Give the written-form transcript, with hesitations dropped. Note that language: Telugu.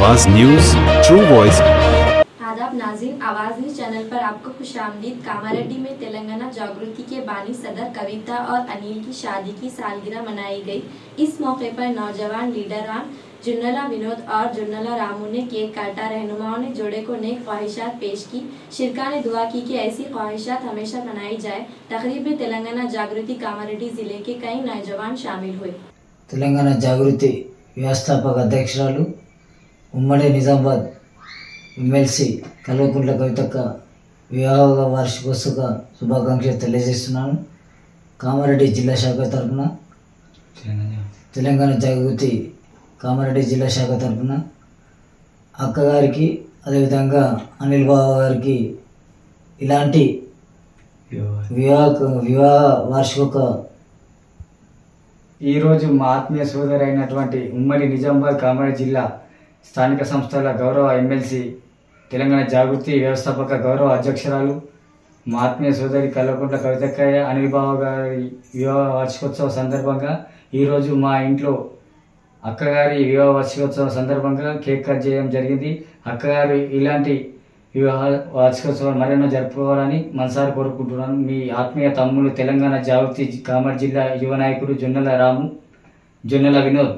आवाज न्यूज ट्रू वॉइस। आदाब नाज़रीन, आवाज़ न्यूज चैनल पर आपको खुशामदीद। कामारेड्डी में तेलंगाना जागृति के बानी सदर कविता और अनिल की शादी की सालगिरह मनाई गई। इस मौके पर नौजवान लीडरान जुन्नला विनोद और जुन्नला रामू ने केक काटा। रहनुमाओं ने जोड़े को नेक ख्वाहिशात पेश की। शिरका ने दुआ की कि ऐसी ख्वाहिशात हमेशा मनाई जाए। तकरीब में तेलंगाना जागृति कामारेड्डी जिले के कई नौजवान शामिल हुए। तेलंगाना जागृति व्यवस्थापक अध्यक्षुरालु उम्मडी निजामाबाद ఎమ్మెల్సీ కల్వకుంట్ల కవితక్క వివాహ వార్షికోత్సవ శుభాకాంక్షలు తెలియజేస్తున్నాను. కామారెడ్డి జిల్లా శాఖ తరఫున తెలంగాణ జాగృతి కామారెడ్డి జిల్లా శాఖ తరఫున అక్కగారికి అదేవిధంగా అనిల్ బాబు గారికి ఇలాంటి వివాహ వార్షిక ఈరోజు మా ఆత్మీయ సోదరైనటువంటి ఉమ్మడి నిజామాబాద్ కామారెడ్డి జిల్లా స్థానిక సంస్థల గౌరవ ఎమ్మెల్సీ తెలంగాణ జాగృతి వ్యవస్థాపక గౌరవ అధ్యక్షురాలు మా ఆత్మీయ సోదరి కల్వకుంట్ల కవితక్కయ్య అనిల్ బాబు గారి వివాహ వార్షికోత్సవ సందర్భంగా ఈరోజు మా ఇంట్లో అక్కగారి వివాహ వార్షికోత్సవ సందర్భంగా కేక్ కట్ చేయడం జరిగింది. అక్కగారు ఇలాంటి వివాహ వార్షికోత్సవాలు మరెన్నో జరుపుకోవాలని మనసారి కోరుకుంటున్నాను. మీ ఆత్మీయ తమ్ముడు తెలంగాణ జాగృతి కామారెడ్డి జిల్లా యువ నాయకుడు జొన్నల రాము, జొన్నల వినోద్.